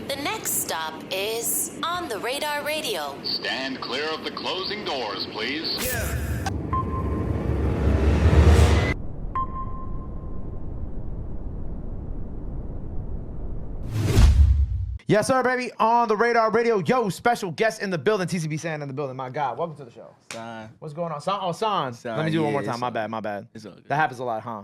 The next stop is On the Radar Radio. Stand clear of the closing doors, please. Yes, sir, baby. On the Radar Radio. Yo, special guest in the building. TCB San in the building. My God, welcome to the show. San. What's going on? San? Oh, San. San, Let me do it one more yeah, time. My bad. It's all good. That happens a lot, huh?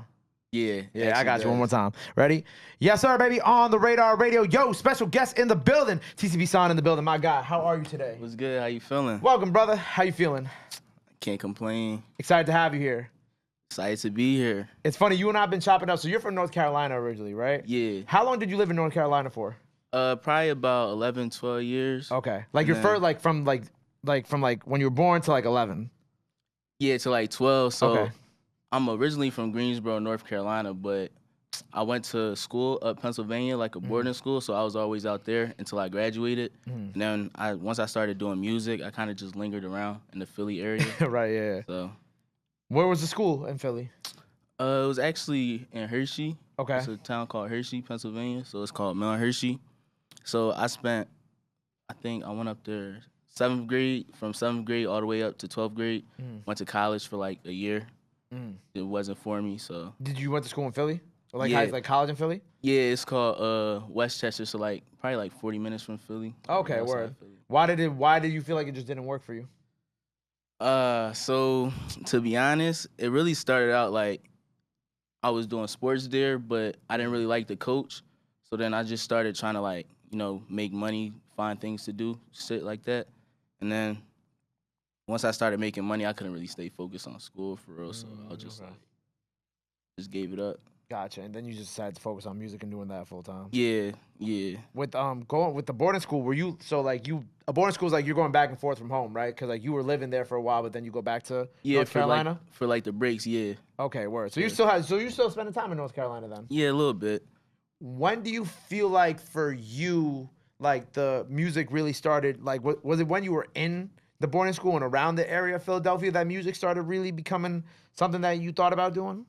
Yeah. Yeah, I got you one more time. Ready? Yes, sir, baby. On the Radar Radio. Yo, special guest in the building. TCB San in the building. My God, how are you today? What's good? How you feeling? Welcome, brother. How you feeling? Can't complain. Excited to have you here. Excited to be here. It's funny, you and I have been chopping up. So you're from North Carolina originally, right? Yeah. How long did you live in North Carolina for? Probably about 11, 12 years. Okay. Like your first, from when you were born to like 11. Yeah, to like 12. So Okay. I'm originally from Greensboro, North Carolina, but I went to school up Pennsylvania, like a boarding school. So I was always out there until I graduated. And then once I started doing music, I kind of just lingered around in the Philly area. Right, yeah. So Where was the school in Philly? it was actually in Hershey. Okay. It's a town called Hershey, Pennsylvania. So it's called Mount Hershey. So I went up there 7th grade, from 7th grade all the way up to 12th grade. Went to college for like a year. It wasn't for me, so. Did you went to school in Philly? Or like, Yeah. like college in Philly? Yeah, it's called Westchester, so like probably like 40 minutes from Philly. Okay, Outside word. Philly. Why did you feel like it just didn't work for you? So to be honest, it really started out like I was doing sports there, but I didn't really like the coach. So then I just started trying to like, make money, find things to do, shit like that. And then once I started making money, I couldn't really stay focused on school for real. So I was just just gave it up. Gotcha. And then you just decided to focus on music and doing that full time. Yeah. With going with the boarding school, were you a boarding school is like you're going back and forth from home, right? Because like you were living there for a while, but then you go back to North Carolina? for like the breaks, yeah. Okay, word. So Yeah. you're still spending time in North Carolina then? Yeah, a little bit. When do you feel like for you, like the music really started, like was it when you were in the boarding school and around the area of Philadelphia that music started really becoming something that you thought about doing?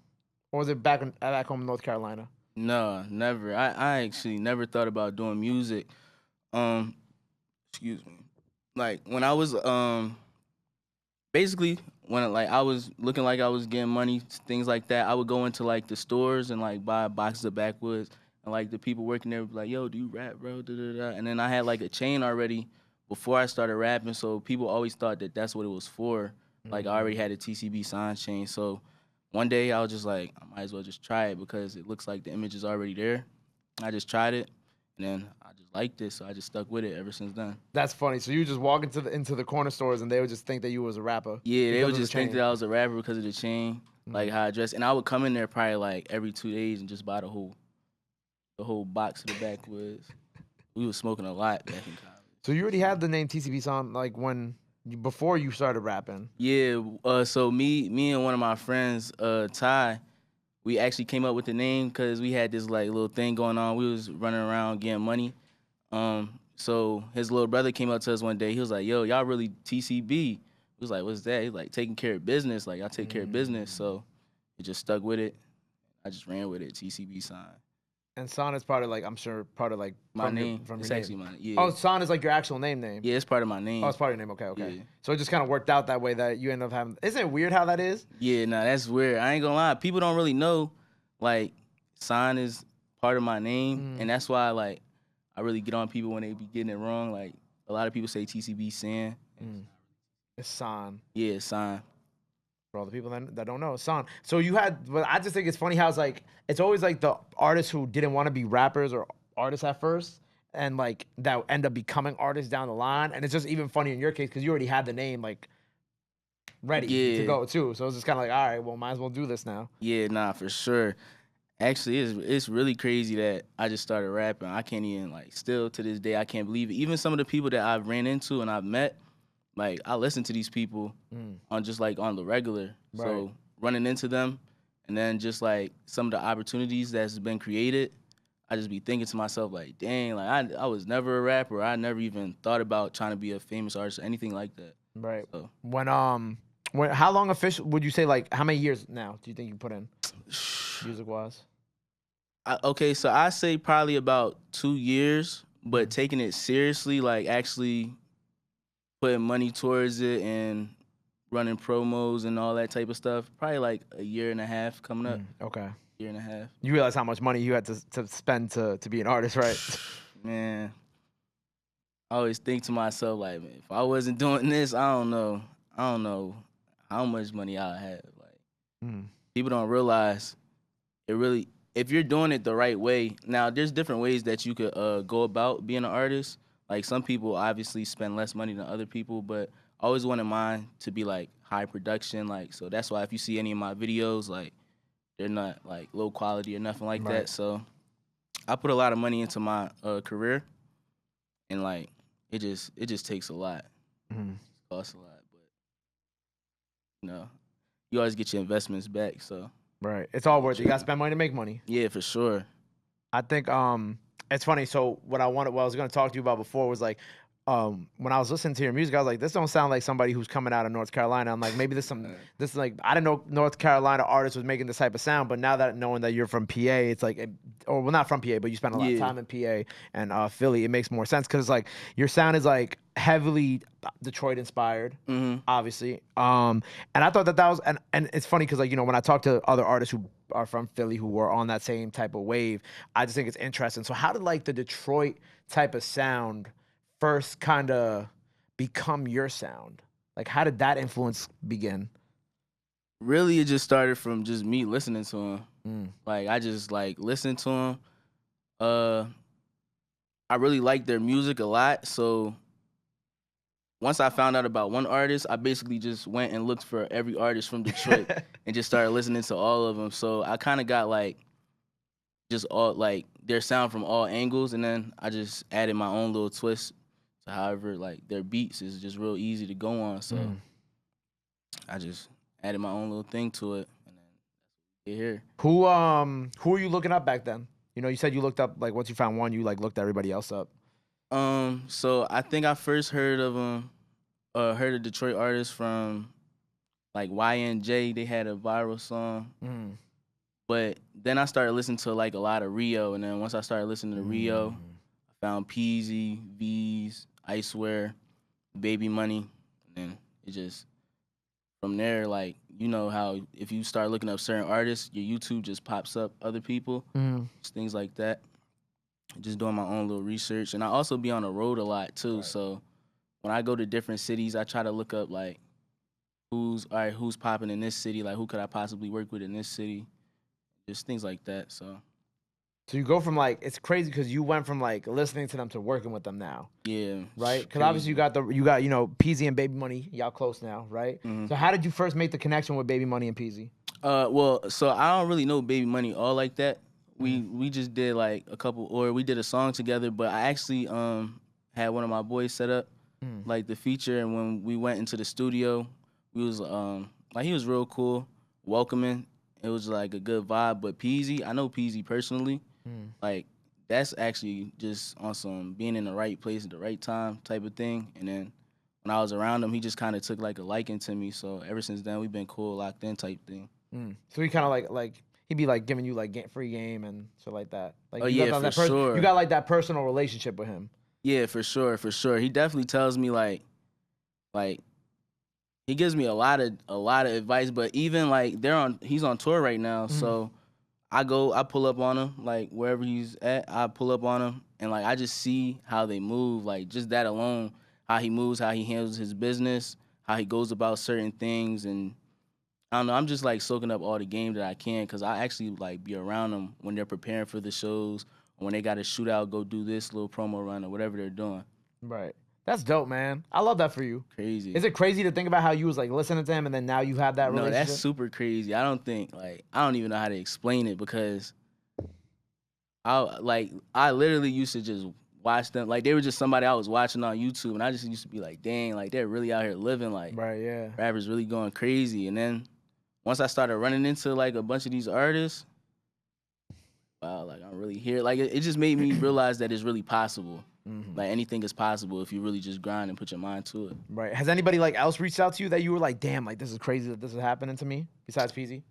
Or was it back home in North Carolina? No, never. I actually never thought about doing music. Excuse me. Like when I was basically when like I was looking like I was getting money, things like that, I would go into like the stores and like buy boxes of backwoods, and like the people working there would be like, "Yo, do you rap, bro?" Da, da, da. And then I had like a chain already before I started rapping, so people always thought that that's what it was for. Like I already had a TCB sign chain, so one day I was just like, I might as well just try it because it looks like the image is already there. I just tried it, and then I just liked it, so I just stuck with it ever since then. That's funny. So you just walk into the corner stores and they would just think that you was a rapper. Yeah, they because would of the just think chain. that I was a rapper because of the chain, like how I dressed. And I would come in there probably like every 2 days and just buy the whole box of the backwoods. We was smoking a lot back in college. So you already had the name TCB song like before you started rapping. Yeah, so me and one of my friends, Ty, we actually came up with the name because we had this like little thing going on. We was running around getting money. So his little brother came up to us one day. He was like, "Yo, y'all really TCB?" We was like, "What's that?" He's like, "Taking care of business. Like, I take care of business." So he just stuck with it. I just ran with it. TCB sign. And San is part of like My name. From It's your actually name. my yeah. Oh, San is like your actual name. Yeah, it's part of my name. Oh, it's part of your name. Okay. Yeah. So it just kind of worked out that way that you end up having. Isn't it weird how that is? Yeah, nah, that's weird. I ain't gonna lie. People don't really know, like, sign is part of my name, and that's why, like, I really get on people when they be getting it wrong. Like, a lot of people say TCB San. It's San. Yeah, it's sign. For all the people that don't know, San. So you had, but I just think it's funny how it's like, it's always like the artists who didn't want to be rappers or artists at first, and like that end up becoming artists down the line. And it's just even funny in your case because you already had the name like ready to go too. So it's just kind of like, all right, well, might as well do this now. Yeah, nah, for sure. Actually, it's really crazy that I just started rapping. I can't even, like, still to this day, I can't believe it. Even some of the people that I've ran into and I've met, like, I listen to these people on just, like, on the regular. Right. So running into them and then just, like, some of the opportunities that's been created, I just be thinking to myself, like, dang, like, I was never a rapper. I never even thought about trying to be a famous artist or anything like that. Right. So. When how long official would you say, like, how many years now do you think you put in music wise? Okay, so I say probably about 2 years, but taking it seriously, like actually putting money towards it and running promos and all that type of stuff, probably like a year and a half coming up. Okay. Year and a half. You realize how much money you had to spend to be an artist, right? Man, I always think to myself, like, man, if I wasn't doing this, I don't know how much money I'll have. Like, people don't realize it really. If you're doing it the right way, now there's different ways that you could go about being an artist. Like some people obviously spend less money than other people, but I always wanted mine to be like high production. Like, so that's why if you see any of my videos, like they're not like low quality or nothing like that. So I put a lot of money into my career, and like it just takes a lot. It costs a lot, but you know, you always get your investments back. So Right. It's all worth it. You gotta spend money to make money. yeah, for sure. I think it's funny. So what I was gonna talk to you about before was like when I was listening to your music, I was like, this don't sound like somebody who's coming out of North Carolina. I'm like, maybe this is like, I didn't know North Carolina artists was making this type of sound, but now that knowing that you're from PA, it's like, or well, not from PA, but you spent a lot of time in PA and Philly, it makes more sense because like your sound is like heavily Detroit inspired, obviously. And I thought that was, and it's funny because like, you know, when I talk to other artists who are from Philly who were on that same type of wave, I just think it's interesting. So how did like the Detroit type of sound first kind of become your sound? Like, how did that influence begin? Really, it just started from just me listening to him. Like, I just like listened to him. I really liked their music a lot. So once I found out about one artist, I basically just went and looked for every artist from Detroit and just started listening to all of them. So I kind of got like just all like their sound from all angles, and then I just added my own little twist. However, like their beats is just real easy to go on, so I just added my own little thing to it, and then get here. Who are you looking up back then? You know, you said you looked up like once you found one, you like looked everybody else up. So I think I first heard of heard a Detroit artist from like YNJ. They had a viral song, but then I started listening to like a lot of Rio, and then once I started listening to Rio, I found Peezy, Veeze, I Swear, Baby Money, and then it just from there, like, you know how if you start looking up certain artists, your YouTube just pops up other people, just things like that. Just doing my own little research, and I also be on the road a lot too. So when I go to different cities, I try to look up like who's popping in this city, like who could I possibly work with in this city, just things like that. So you go from like, it's crazy because you went from like listening to them to working with them now. Yeah. Right? Because obviously you got, you know, Peezy and Baby Money, y'all close now, right? So how did you first make the connection with Baby Money and Peezy? Well, so I don't really know Baby Money all like that. We just did like we did a song together, but I actually had one of my boys set up like the feature, and when we went into the studio, we was like he was real cool, welcoming. It was like a good vibe. But Peezy, I know Peezy personally. Like that's actually just on some being in the right place at the right time type of thing. And then when I was around him, he just kind of took like a liking to me. So ever since then, we've been cool, locked in type thing. So he kind of like he'd be like giving you like free game and shit like that. Like, oh yeah, for sure. You got like that personal relationship with him. Yeah, for sure, for sure. He definitely tells me like he gives me a lot of advice. But even like he's on tour right now, so I pull up on him like wherever he's at. I pull up on him, and like I just see how they move. Like just that alone, how he moves, how he handles his business, how he goes about certain things, and I don't know. I'm just like soaking up all the game that I can, because I actually like be around them when they're preparing for the shows, or when they got a shootout, go do this little promo run or whatever they're doing. Right. That's dope, man. I love that for you. Crazy. Is it crazy to think about how you was like listening to him and then now you have that relationship? No, that's super crazy. I don't even know how to explain it, because I literally used to just watch them. Like they were just somebody I was watching on YouTube, and I just used to be like, dang, like they're really out here living. Like right, yeah. Rappers really going crazy. And then once I started running into like a bunch of these artists, wow, like I'm really here. Like it just made me realize that it's really possible. Like anything is possible if you really just grind and put your mind to it. Right. Has anybody like else reached out to you that you were like, damn, like this is crazy that this is happening to me besides Peezy?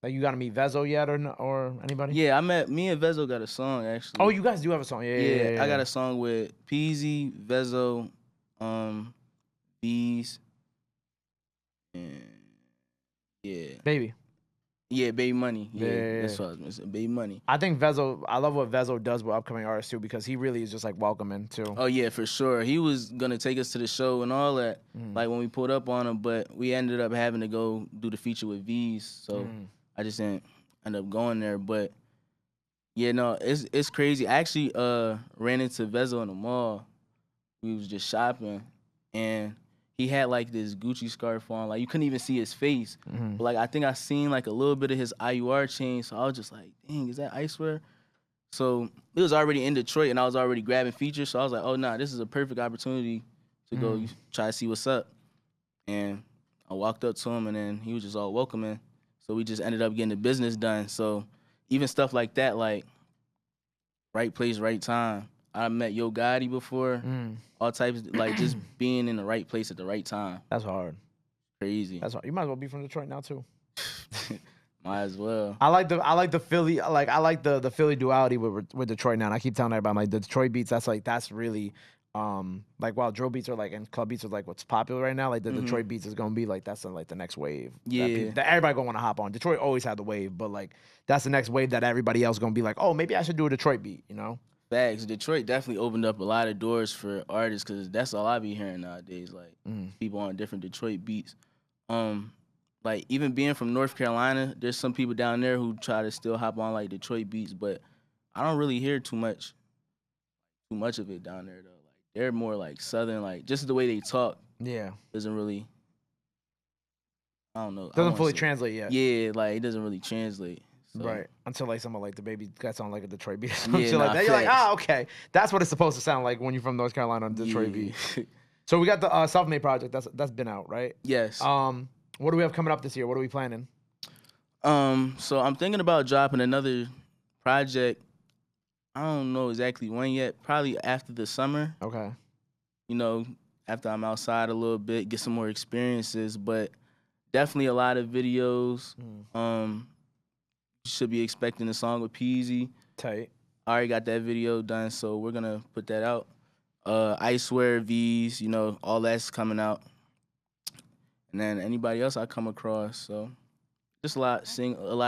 Like you got to meet Vezo yet or no, or Anybody? Yeah, me and Vezo got a song actually. Oh, you guys do have a song. Yeah. I got a song with Peezy, Vezo, Veeze, and yeah. Baby. Yeah, Baby Money. Yeah. That's what I was gonna say. Baby Money. I think Vezo. I love what Vezo does with upcoming artists too, because he really is just like welcoming too. Oh yeah, for sure. He was gonna take us to the show and all that, like when we pulled up on him, but we ended up having to go do the feature with Veeze, so I just didn't end up going there. But yeah, no, it's crazy. I actually ran into Vezo in the mall. We was just shopping, and he had like this Gucci scarf on, like you couldn't even see his face. But like I think I seen like a little bit of his IUR chain, so I was just like, dang, is that Icewear? So it was already in Detroit, and I was already grabbing features, so I was like, oh nah, this is a perfect opportunity to go try to see what's up. And I walked up to him, and then he was just all welcoming. So we just ended up getting the business done. So even stuff like that, like right place, right time. I met Yo Gotti before. All types, like just being in the right place at the right time. That's hard. Crazy. That's hard. You might as well be from Detroit now too. Might as well. I like the Philly, I like the Philly duality with Detroit now. And I keep telling everybody, like the Detroit beats, that's really like while drill beats are like and club beats are like what's popular right now, like the Detroit beats is gonna be like that's like the next wave. Yeah. That everybody gonna wanna hop on. Detroit always had the wave, but like that's the next wave that everybody else gonna be like, oh, maybe I should do a Detroit beat, you know? Facts. Detroit definitely opened up a lot of doors for artists because that's all I be hearing nowadays. Like people on different Detroit beats. Like even being from North Carolina, there's some people down there who try to still hop on like Detroit beats, but I don't really hear too much of it down there though. Like they're more like Southern, like just the way they talk. Yeah. Doesn't really. I don't know. Doesn't fully translate yet. Yeah, like it doesn't really translate. So. Right. Until like someone like the Baby got sound like a Detroit beat or Yeah, something like that. You're like, facts. okay. That's what it's supposed to sound like when you're from North Carolina on Detroit beat. So we got the self-made project that's been out, right? Yes. What do we have coming up this year? What are we planning? So I'm thinking about dropping another project. I don't know exactly when yet. Probably after the summer. Okay. You know, after I'm outside a little bit, get some more experiences, but definitely a lot of videos. You should be expecting a song with Peezy. Tight. I already got that video done, so we're gonna put that out. Icewear, Veeze, you know, all that's coming out. And then anybody else I come across, so just a lot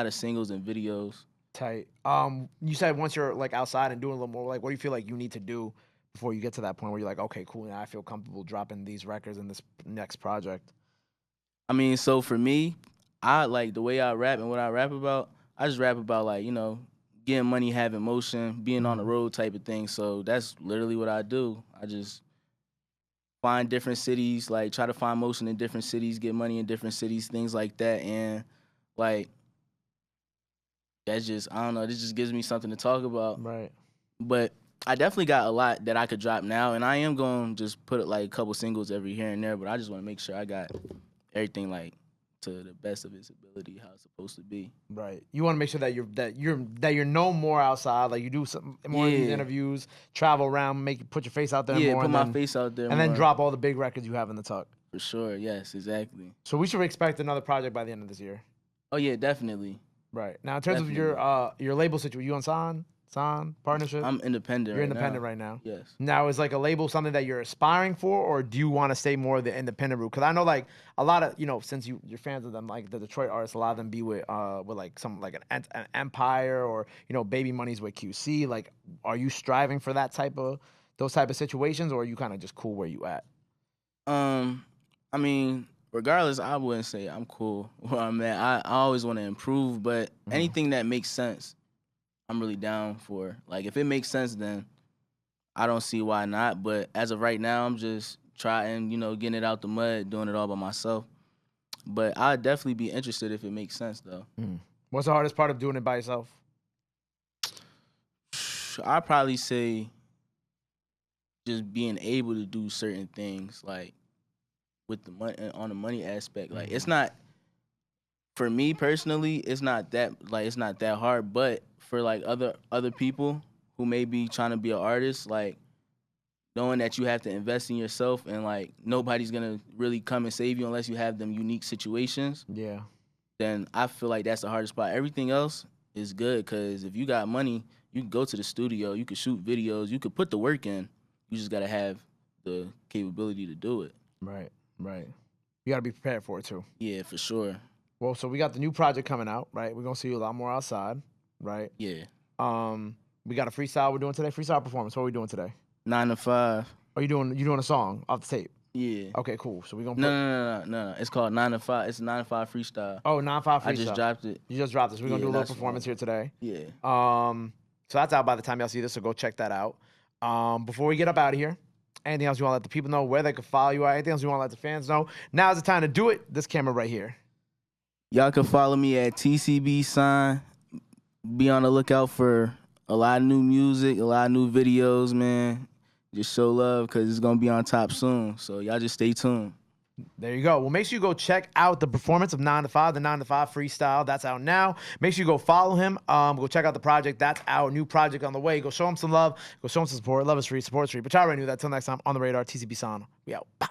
of singles and videos. Tight. You said once you're like outside and doing a little more, like what do you feel like you need to do before you get to that point where you're like, okay, cool, now I feel comfortable dropping these records in this next project? I mean, so for me, I like the way I rap and what I rap about. I just rap about like, you know, getting money, having motion, being on the road type of thing. So that's literally what I do. I just find different cities, like try to find motion in different cities, get money in different cities, things like that. And like, that's just, I don't know, this just gives me something to talk about. Right. But I definitely got a lot that I could drop now. And I am going to just put like a couple singles every here and there. But I just want to make sure I got everything like to the best of its ability, how it's supposed to be. Right. You want to make sure that you're no more outside. Like you do some more of these interviews, travel around, put your face out there more. Yeah, put my then, face out there and more. then drop all the big records you have in the tuck. For sure. Yes, exactly. So we should expect another project by the end of this year. Oh yeah, definitely. Right. Now in terms of your label situation, you on San partnership? I'm independent. You're independent right now. Yes. Now is like a label something that you're aspiring for, or do you want to stay more the independent route? Because I know like a lot of since you're fans of them, like the Detroit artists, a lot of them be with like some like an Empire or Baby Money's with QC. Like, are you striving for those type of situations, or are you kind of just cool where you at? I mean, regardless, I wouldn't say I'm cool where I'm at. I always want to improve, but anything that makes sense, I'm really down for. Like, if it makes sense, then I don't see why not. But as of right now, I'm just trying, getting it out the mud, doing it all by myself. But I'd definitely be interested if it makes sense, though. What's the hardest part of doing it by yourself? I'd probably say just being able to do certain things, like with the money, on the money aspect. Like, it's not, for me personally, it's not that hard. But for like other people who may be trying to be an artist, like knowing that you have to invest in yourself and like nobody's gonna really come and save you unless you have them unique situations. Yeah. Then I feel like that's the hardest part. Everything else is good because if you got money, you can go to the studio, you can shoot videos, you could put the work in. You just gotta have the capability to do it. Right. You gotta be prepared for it too. Yeah, for sure. Well, so we got the new project coming out, right? We're gonna see you a lot more outside, right? Yeah. We got a freestyle we're doing today. Freestyle performance. What are we doing today? 9 to 5. Are you doing a song off the tape? Yeah. Okay, cool. So we're gonna No. It's called 9 to 5. It's a 9 to 5 freestyle. Oh, 9-5 freestyle. I just dropped it. You just dropped this. We're gonna Yeah, do a little that's performance fun. here today. Yeah. So that's out by the time y'all see this, so go check that out. Before we get up out of here, anything else you want to let the people know, where they can follow you at, anything else you want to let the fans know, now's the time to do it. This camera right here. Y'all can follow me at TCB sign. Be on the lookout for a lot of new music, a lot of new videos, man. Just show love because it's going to be on top soon. So y'all just stay tuned. There you go. Well, make sure you go check out the performance of 9 to 5, the 9 to 5 freestyle. That's out now. Make sure you go follow him. Go check out the project. That's our new project on the way. Go show him some love. Go show him some support. Love is free. Support is free. But y'all already knew that. Till next time, on the radar, TCB Sound. We out. Pow.